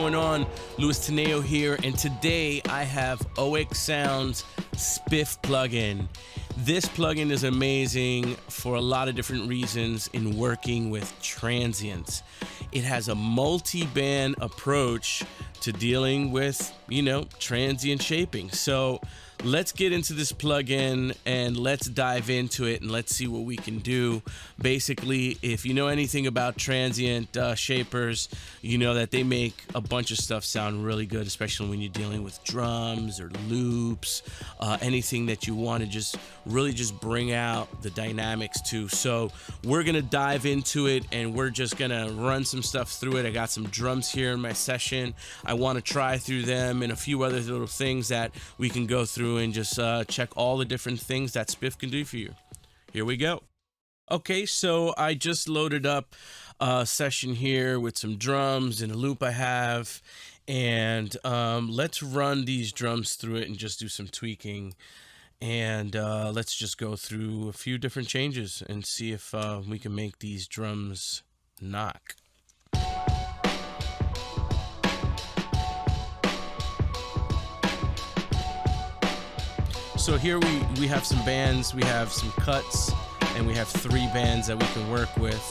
going on? Louis Tineo here, and today I have oeksound's SPIFF plugin. This plugin is amazing for a lot of different reasons in working with transients. It has a multi-band approach to dealing with, transient shaping. So let's get into this plugin and let's dive into it and let's see what we can do. Basically, if you know anything about transient shapers, you know that they make a bunch of stuff sound really good, especially when you're dealing with drums or loops, anything that you want to just bring out the dynamics to. So we're gonna dive into it and we're just gonna run some stuff through it. I got some drums here in my session. I want to try through them and a few other little things that we can go through and just check all the different things that SPIFF can do for you. Here we go. Okay, so I just loaded up a session here with some drums and a loop I have, and let's run these drums through it and just do some tweaking, and let's just go through a few different changes and see if we can make these drums knock. So here we have some bands, we have some cuts, and we have 3 bands that we can work with.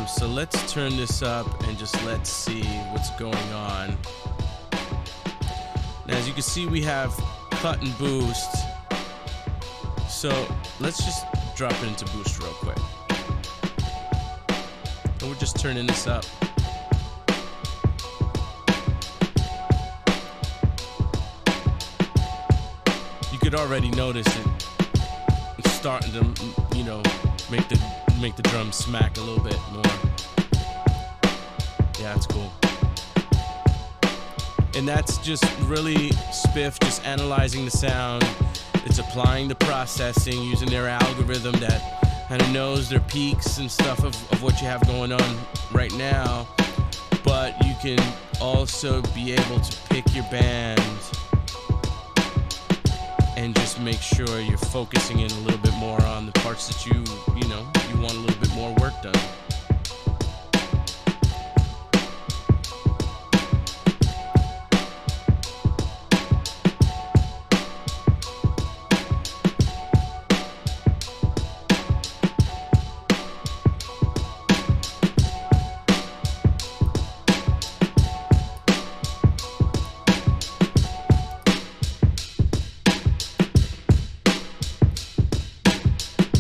So let's turn this up and just let's see what's going on. Now, as you can see, we have cut and boost. So let's just drop it into boost real quick. And we're just turning this up. You could already notice it's starting to, make the drums smack a little bit more. Yeah, it's cool. And that's just really SPIFF just analyzing the sound. It's applying the processing using their algorithm that kind of knows their peaks and stuff of what you have going on right now. But you can also be able to pick your band and just make sure you're focusing in a little bit more on the parts that you want a little bit more work done.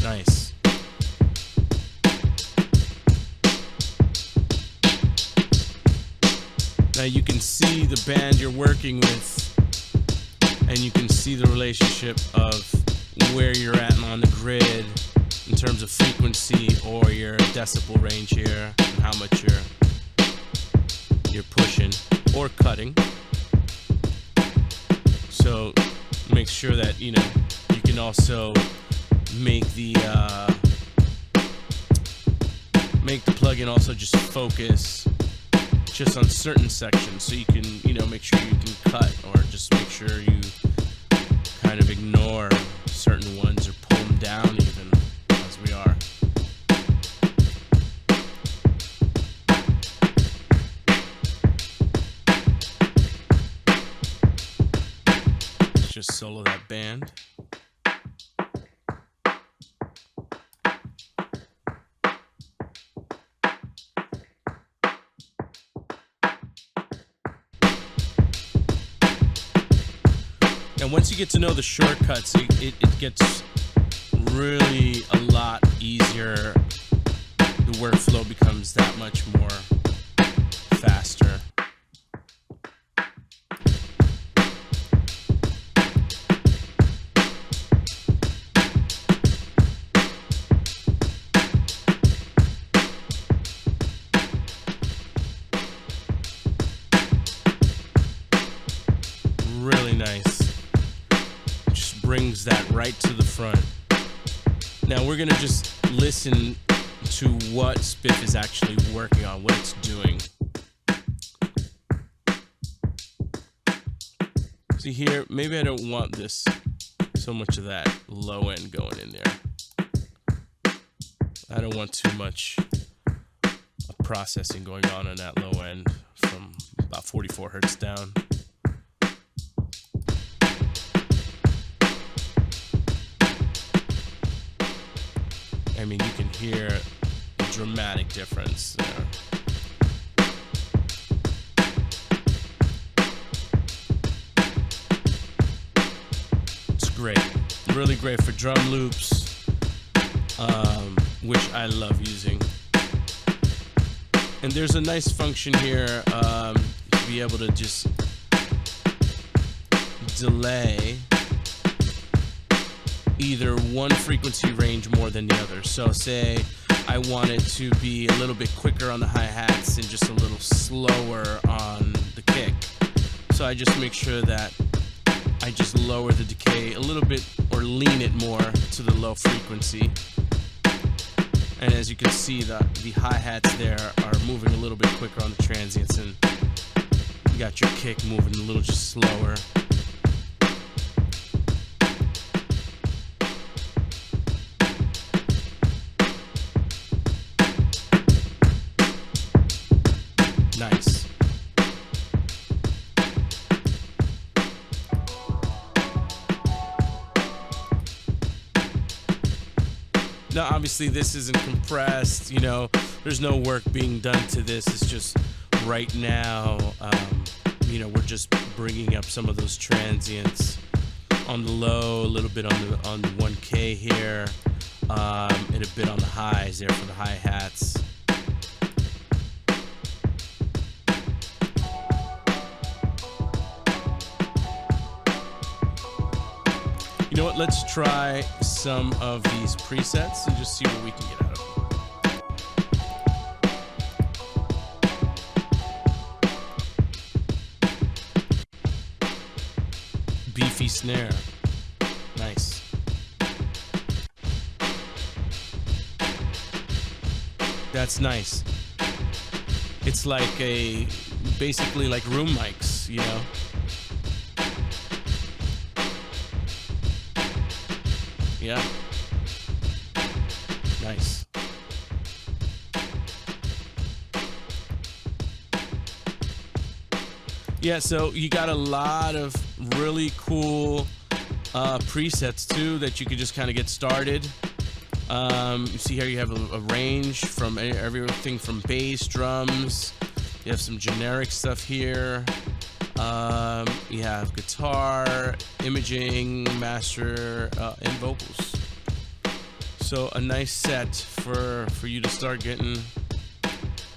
Nice. Now you can see the band you're working with, and you can see the relationship of where you're at on the grid in terms of frequency or your decibel range here, and how much you're pushing or cutting. So make sure that you can also make the plugin also just focus just on certain sections, so you can make sure you can cut, or just make sure you kind of ignore certain ones or pull them down even, as we are. Let's just solo that band. And once you get to know the shortcuts, it gets really a lot easier. The workflow becomes that much more faster. Really nice. Brings that right to the front. Now we're gonna just listen to what SPIFF is actually working on, what it's doing. See here, maybe I don't want this, so much of that low end going in there. I don't want too much processing going on that low end from about 44 hertz down. I mean, you can hear a dramatic difference there. It's great. Really great for drum loops, which I love using. And there's a nice function here to be able to just delay either one frequency range more than the other. So say I want it to be a little bit quicker on the hi-hats and just a little slower on the kick. So I just make sure that I just lower the decay a little bit or lean it more to the low frequency. And as you can see, the hi-hats there are moving a little bit quicker on the transients, and you got your kick moving a little just slower. Nice. Now, obviously, this isn't compressed, you know, there's no work being done to this. It's just right now, you know, we're just bringing up some of those transients on the low, a little bit on the 1K here, and a bit on the highs there for the hi-hats. You know what, let's try some of these presets and just see what we can get out of them. Beefy snare. Nice. That's nice. It's like basically like room mics, you know? Yeah. Nice. Yeah, so you got a lot of really cool presets too that you could just kind of get started. You see here you have a range from everything from bass, drums. You have some generic stuff here. You have guitar, imaging, master, and vocals. So a nice set for you to start getting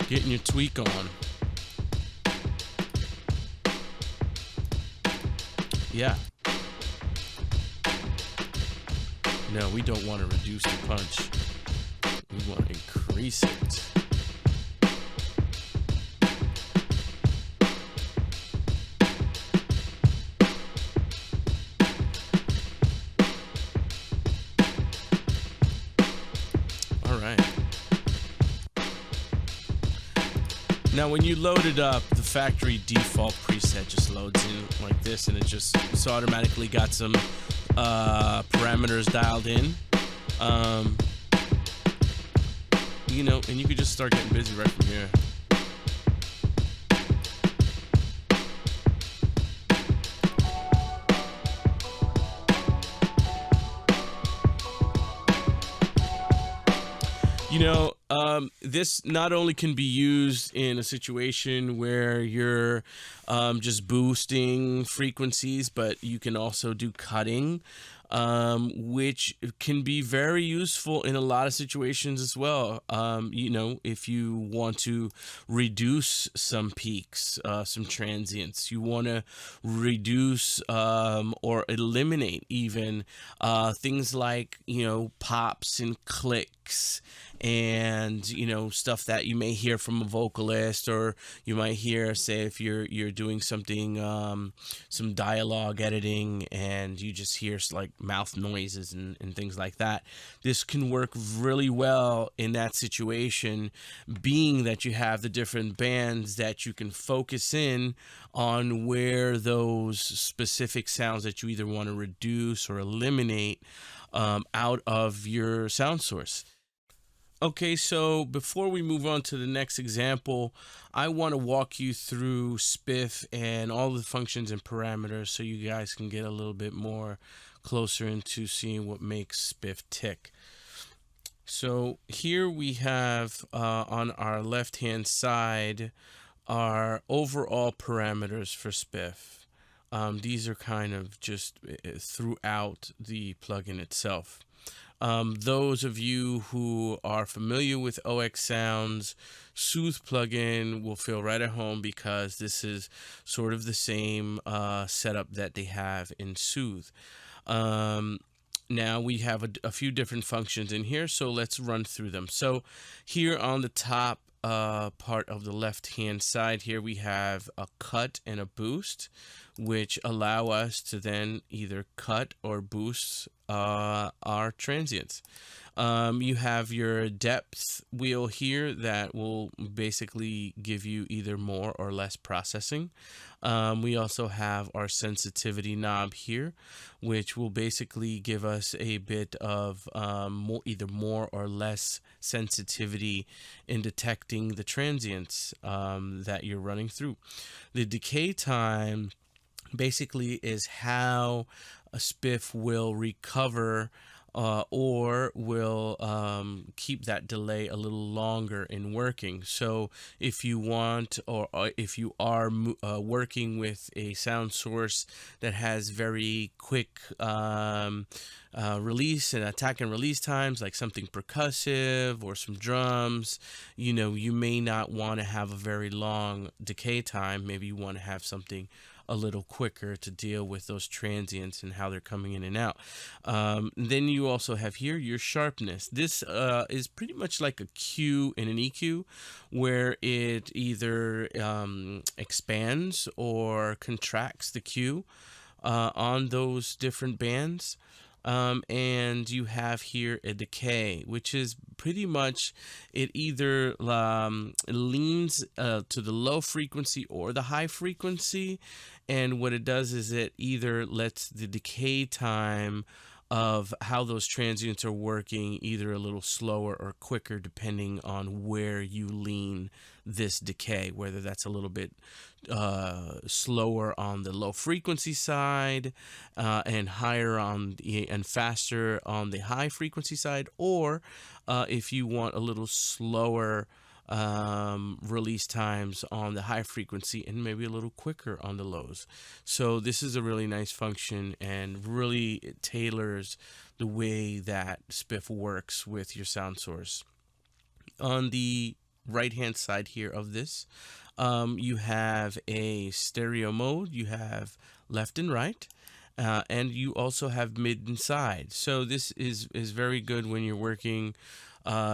your tweak on. Yeah. No, we don't want to reduce the punch. We want to increase it. Now, when you load it up, the factory default preset just loads in like this, and it's automatically got some parameters dialed in. You know, and you could just start getting busy right from here. You know, this not only can be used in a situation where you're just boosting frequencies, but you can also do cutting, which can be very useful in a lot of situations as well. You know, if you want to reduce some peaks, some transients, you want to reduce or eliminate even things like, you know, pops and clicks, and you know, stuff that you may hear from a vocalist, or you might hear, say, if you're doing something, some dialogue editing, and you just hear like mouth noises and things like that. This can work really well in that situation, being that you have the different bands that you can focus in on where those specific sounds that you either want to reduce or eliminate out of your sound source. Okay, so before we move on to the next example, I want to walk you through SPIFF and all the functions and parameters so you guys can get a little bit more closer into seeing what makes SPIFF tick. So here we have on our left-hand side our overall parameters for SPIFF. These are kind of just throughout the plugin itself. Those of you who are familiar with oeksound's Soothe plugin will feel right at home because this is sort of the same setup that they have in Soothe. Now we have a few different functions in here, so let's run through them. So here on the top part of the left hand side here, we have a cut and a boost, which allow us to then either cut or boost our transients. You have your depth wheel here that will basically give you either more or less processing. We also have our sensitivity knob here, which will basically give us a bit of either more or less sensitivity in detecting the transients that you're running through. The decay time basically is how a SPIFF will recover or will keep that delay a little longer in working. So if you want, or if you are working with a sound source that has very quick release and attack and release times, like something percussive or some drums, you may not want to have a very long decay time. Maybe you want to have something a little quicker to deal with those transients and how they're coming in and out. Then you also have here your sharpness. This is pretty much like a Q and an EQ, where it either expands or contracts the Q on those different bands. And you have here a decay, which is pretty much it either leans to the low frequency or the high frequency, and what it does is it either lets the decay time of how those transients are working either a little slower or quicker depending on where you lean this decay, whether that's a little bit slower on the low frequency side and higher on and faster on the high frequency side, or if you want a little slower release times on the high frequency and maybe a little quicker on the lows. So this is a really nice function, and really it tailors the way that SPIFF works with your sound source. On the right hand side here of this, you have a stereo mode, you have left and right, and you also have mid and side. So this is very good when you're working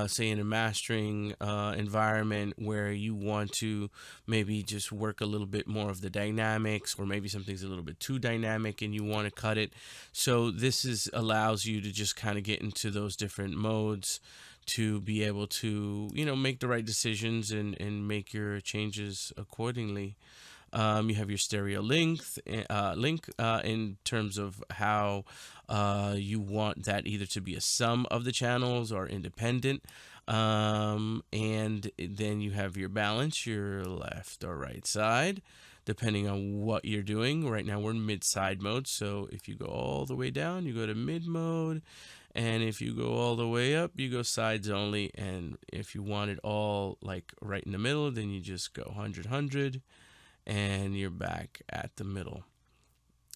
say in a mastering environment where you want to maybe just work a little bit more of the dynamics, or maybe something's a little bit too dynamic and you want to cut it. So this allows you to just kind of get into those different modes to be able to make the right decisions and make your changes accordingly. You have your stereo link in terms of how you want that either to be a sum of the channels or independent. And then you have your balance, your left or right side, depending on what you're doing. Right now we're in mid-side mode, so if you go all the way down, you go to mid mode. And if you go all the way up, you go sides only. And if you want it all like right in the middle, then you just go 100, and you're back at the middle.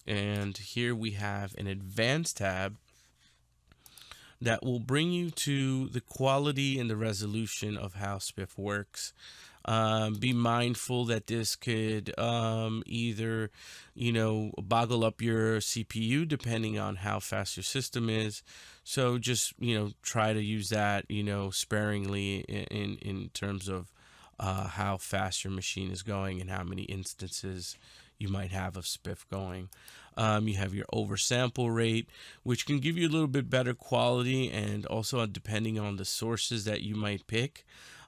And here we have an advanced tab that will bring you to the quality and the resolution of how SPIFF works. Be mindful that this could either boggle up your CPU depending on how fast your system is. So just try to use that sparingly in terms of how fast your machine is going and how many instances you might have of SPIFF going. You have your oversample rate, which can give you a little bit better quality, and also depending on the sources that you might pick,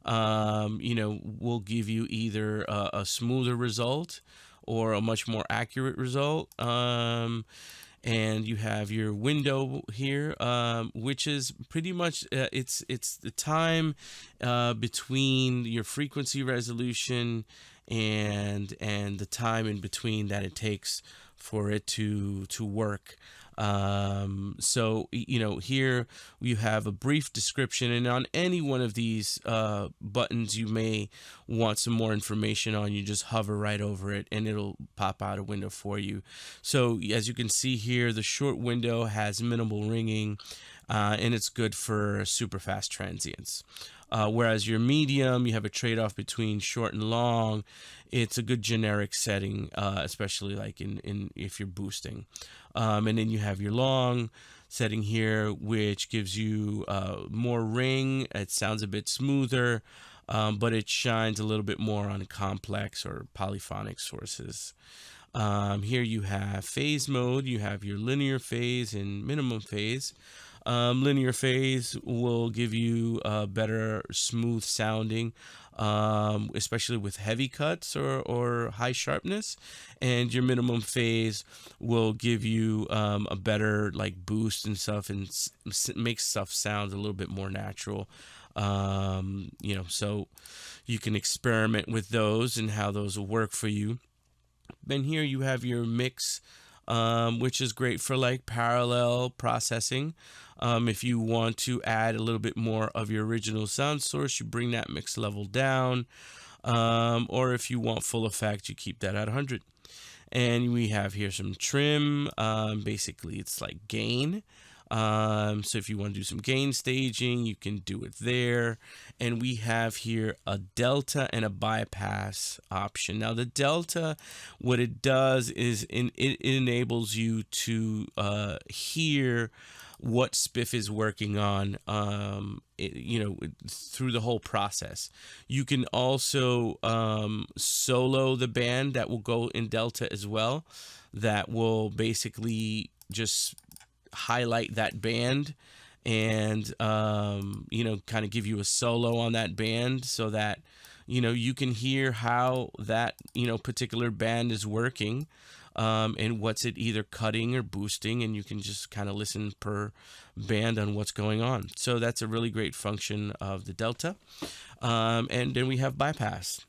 will give you either a smoother result or a much more accurate result. and you have your window here, which is pretty much it's the time between your frequency resolution and the time in between that it takes for it to work. So here you have a brief description, and on any one of these buttons you may want some more information on. You just hover right over it and it'll pop out a window for you. So as you can see here, the short window has minimal ringing, and it's good for super fast transients. Whereas your medium, you have a trade-off between short and long. It's a good generic setting, especially like in if you're boosting. And then you have your long setting here, which gives you more ring. It sounds a bit smoother, but it shines a little bit more on complex or polyphonic sources. Here you have phase mode. You have your linear phase and minimum phase. Linear phase will give you better smooth sounding, especially with heavy cuts or high sharpness, and your minimum phase will give you a better like boost and stuff, and makes stuff sound a little bit more natural. So you can experiment with those and how those will work for you. Then here you have your mix, which is great for like parallel processing. If you want to add a little bit more of your original sound source, you bring that mix level down. Or if you want full effect, you keep that at 100. And we have here some trim. Basically, it's like gain. So if you want to do some gain staging, you can do it there. And we have here a delta and a bypass option. Now the delta, what it does is it enables you to hear what SPIFF is working on, through the whole process. You can also solo the band that will go in delta as well. That will basically just highlight that band and kind of give you a solo on that band, so that you can hear how that particular band is working, and what's it either cutting or boosting, and you can just kind of listen per band on what's going on. So that's a really great function of the delta. And then we have bypass.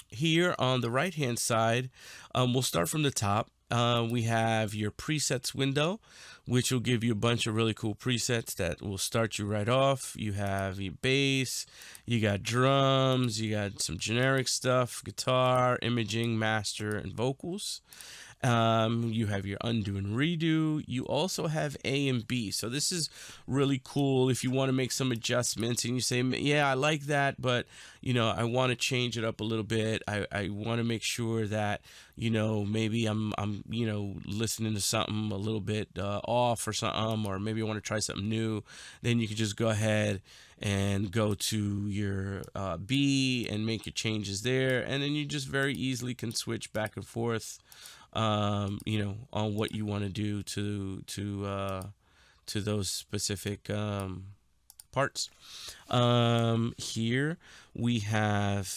Here on the right hand side, we'll start from the top. We have your presets window, which will give you a bunch of really cool presets that will start you right off. You have your bass, you got drums, you got some generic stuff, guitar, imaging, master, and vocals. You have your undo and redo. You also have A and B. So this is really cool if you want to make some adjustments and you say, yeah, I like that, but I want to change it up a little bit. I want to make sure that maybe I'm listening to something a little bit off or something, or maybe I want to try something new. Then you can just go ahead and go to your B and make your changes there, and then you just very easily can switch back and forth on what you want to do to those specific parts. Here we have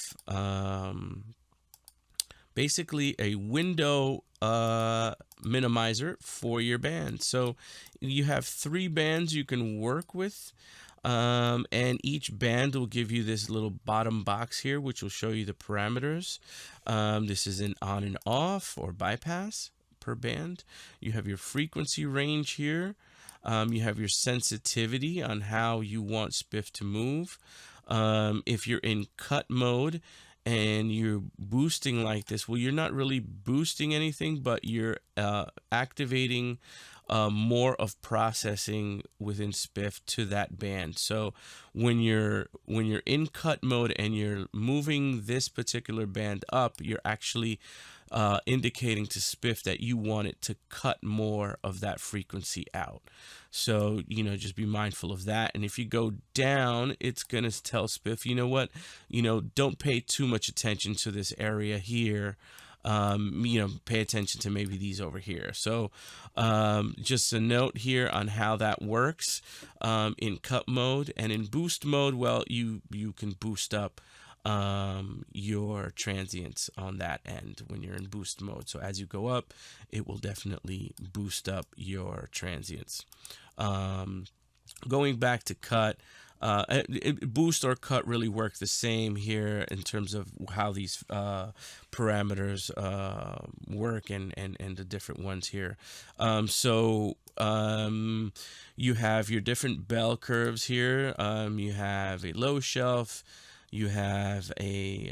basically a window minimizer for your band. So you have 3 bands you can work with. And each band will give you this little bottom box here, which will show you the parameters. This is an on and off or bypass per band. You have your frequency range here. You have your sensitivity on how you want SPIFF to move. If you're in cut mode and you're boosting like this, well, you're not really boosting anything, but you're activating more of processing within SPIFF to that band. So when you're in cut mode and you're moving this particular band up, you're actually indicating to SPIFF that you want it to cut more of that frequency out. So just be mindful of that. And if you go down, it's gonna tell SPIFF, don't pay too much attention to this area here. Pay attention to maybe these over here. So just a note here on how that works in cut mode. And in boost mode, well, you can boost up your transients on that end when you're in boost mode. So as you go up, it will definitely boost up your transients. Going back to cut, boost or cut really work the same here in terms of how these parameters work and the different ones here. You have your different bell curves here. You have a low shelf, you have a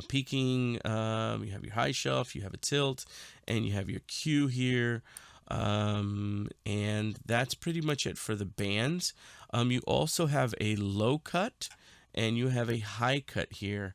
peaking, you have your high shelf, you have a tilt, and you have your Q here. And that's pretty much it for the bands. You also have a low cut and you have a high cut here,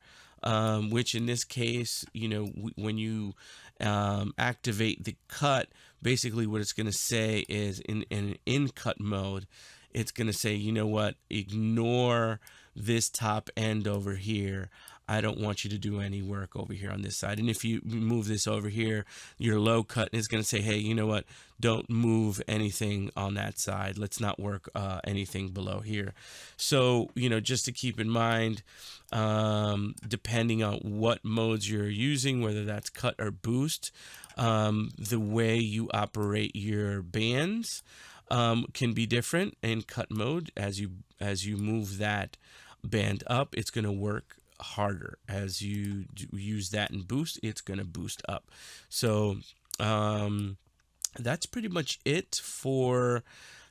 which in this case, when you activate the cut, basically what it's going to say is in cut mode, it's going to say, you know what, ignore this top end over here. I don't want you to do any work over here on this side. And if you move this over here, your low cut is going to say, hey, you know what? Don't move anything on that side. Let's not work anything below here. So, just to keep in mind, depending on what modes you're using, whether that's cut or boost, the way you operate your bands can be different in cut mode. As you move that band up, it's going to work harder. As you use that in boost, it's going to boost up. So that's pretty much it for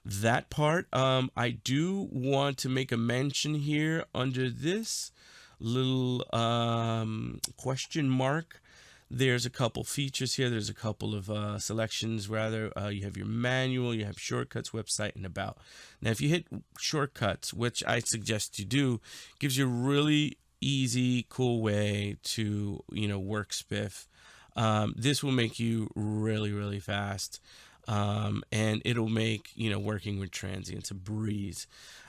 that part. I do want to make a mention here under this little question mark. There's a couple features here. There's a couple of selections rather. You have your manual, you have shortcuts, website, and about. Now, if you hit shortcuts, which I suggest you do, gives you a really easy, cool way to work SPIFF. This will make you really, really fast, and it'll make working with transients a breeze.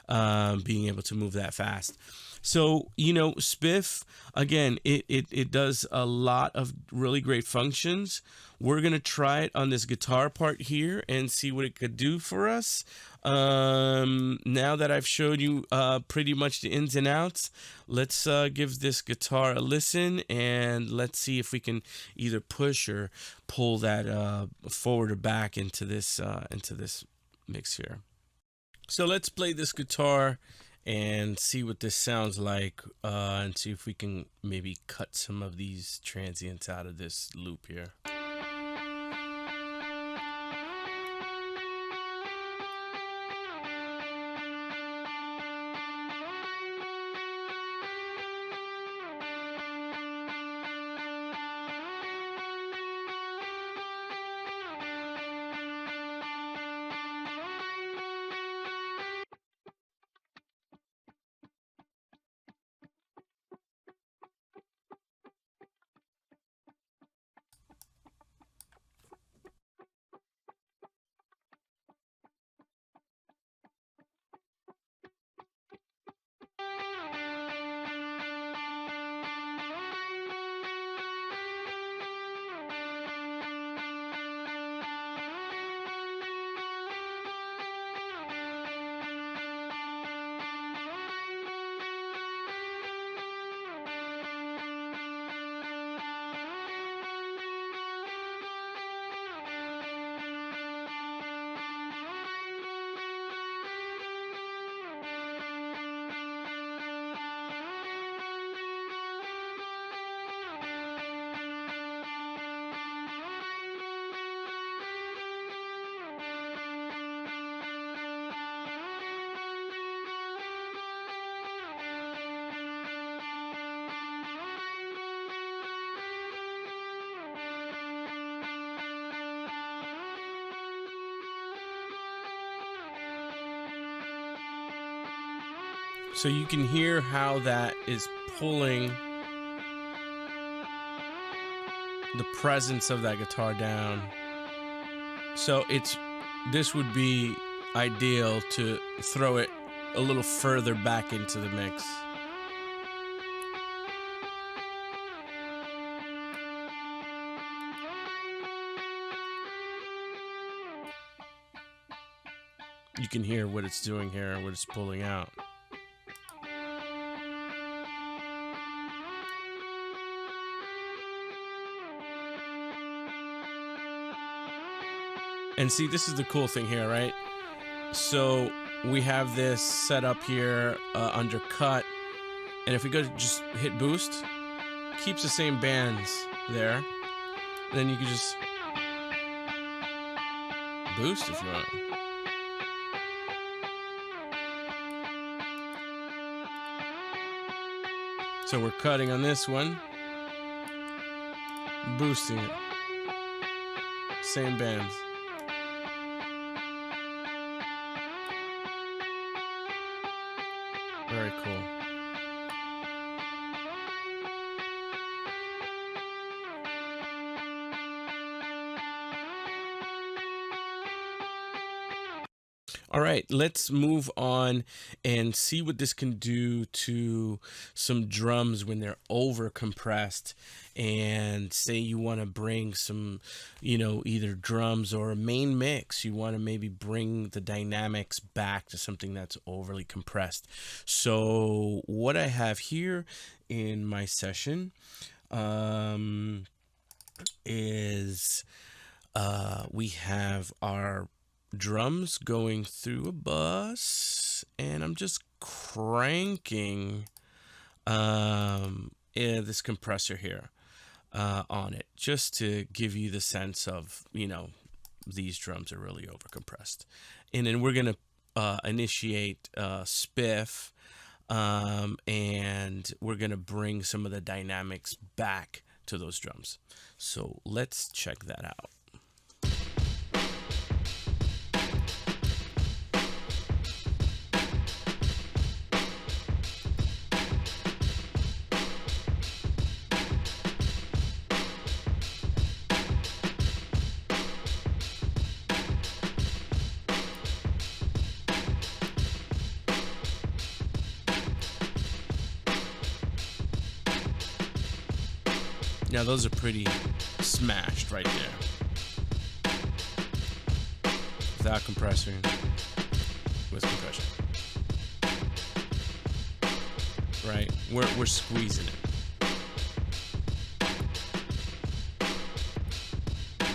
Being able to move that fast. So, SPIFF, again, it does a lot of really great functions. We're going to try it on this guitar part here and see what it could do for us. Now that I've showed you pretty much the ins and outs, let's give this guitar a listen and let's see if we can either push or pull that forward or back into this mix here. So let's play this guitar and see what this sounds like, and see if we can maybe cut some of these transients out of this loop here. So you can hear how that is pulling the presence of that guitar down. So this would be ideal to throw it a little further back into the mix. You can hear what it's doing here, what it's pulling out. And see, this is the cool thing here, right? So we have this set up here under cut, and if we go to just hit boost, keeps the same bands there. Then you can just boost if you want. So we're cutting on this one, boosting it, same bands. Very cool. All right, let's move on and see what this can do to some drums when they're over compressed. And say you want to bring some, either drums or a main mix. You want to maybe bring the dynamics back to something that's overly compressed. So what I have here in my session is we have our drums going through a bus, and I'm just cranking this compressor here on it, just to give you the sense of, these drums are really over compressed. And then we're going to initiate SPIFF, and we're going to bring some of the dynamics back to those drums. So let's check that out. Now those are pretty smashed right there. Without compressing, with compression. Right? We're squeezing it.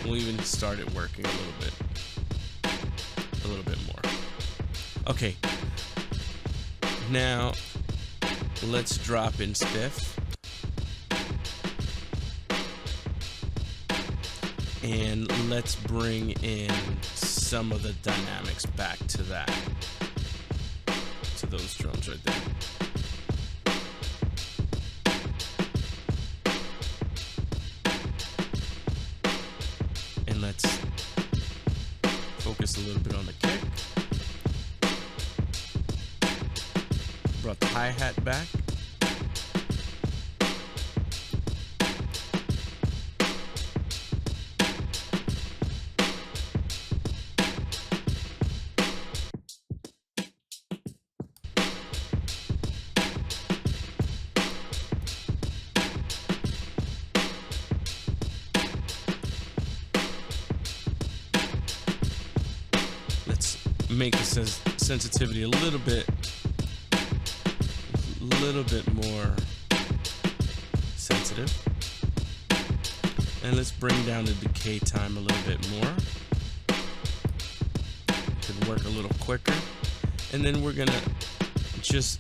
We'll even start it working a little bit more. Okay. Now let's drop in SPIFF. And let's bring in some of the dynamics back to those drums right there. And let's focus a little bit on the kick. Brought the hi-hat back. Make the sensitivity a little bit more sensitive, and let's bring down the decay time a little bit more. Could work a little quicker, and then we're gonna just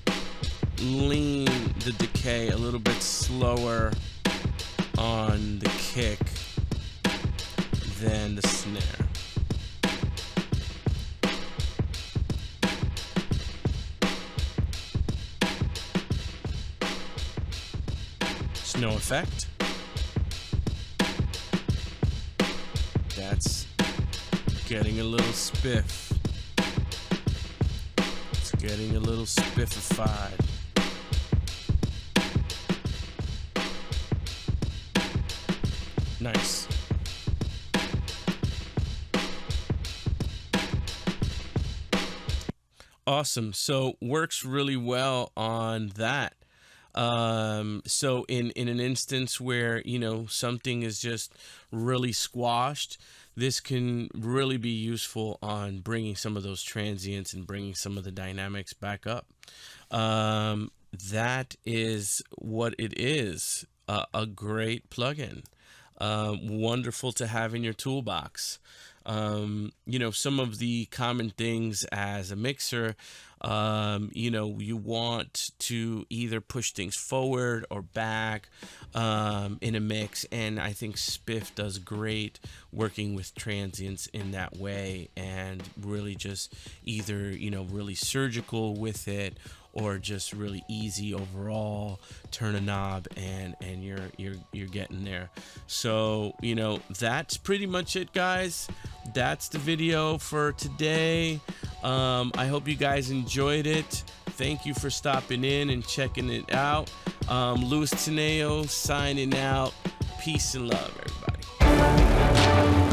lean the decay a little bit slower on the kick than the snare. No effect. That's getting a little spiff. It's getting a little spiffified. Nice. Awesome. So works really well on that. So in an instance where, something is just really squashed, this can really be useful on bringing some of those transients and bringing some of the dynamics back up. That is what it is. A great plugin. Wonderful to have in your toolbox. You know, some of the common things as a mixer, you know, you want to either push things forward or back in a mix, and I think SPIFF does great working with transients in that way, and really just either, you know, really surgical with it, or just really easy overall. Turn a knob and you're getting there. So, you know, that's pretty much it, guys. That's the video for today. I hope you guys enjoyed it. Thank you for stopping in and checking it out. Tineo signing out. Peace and love, everybody.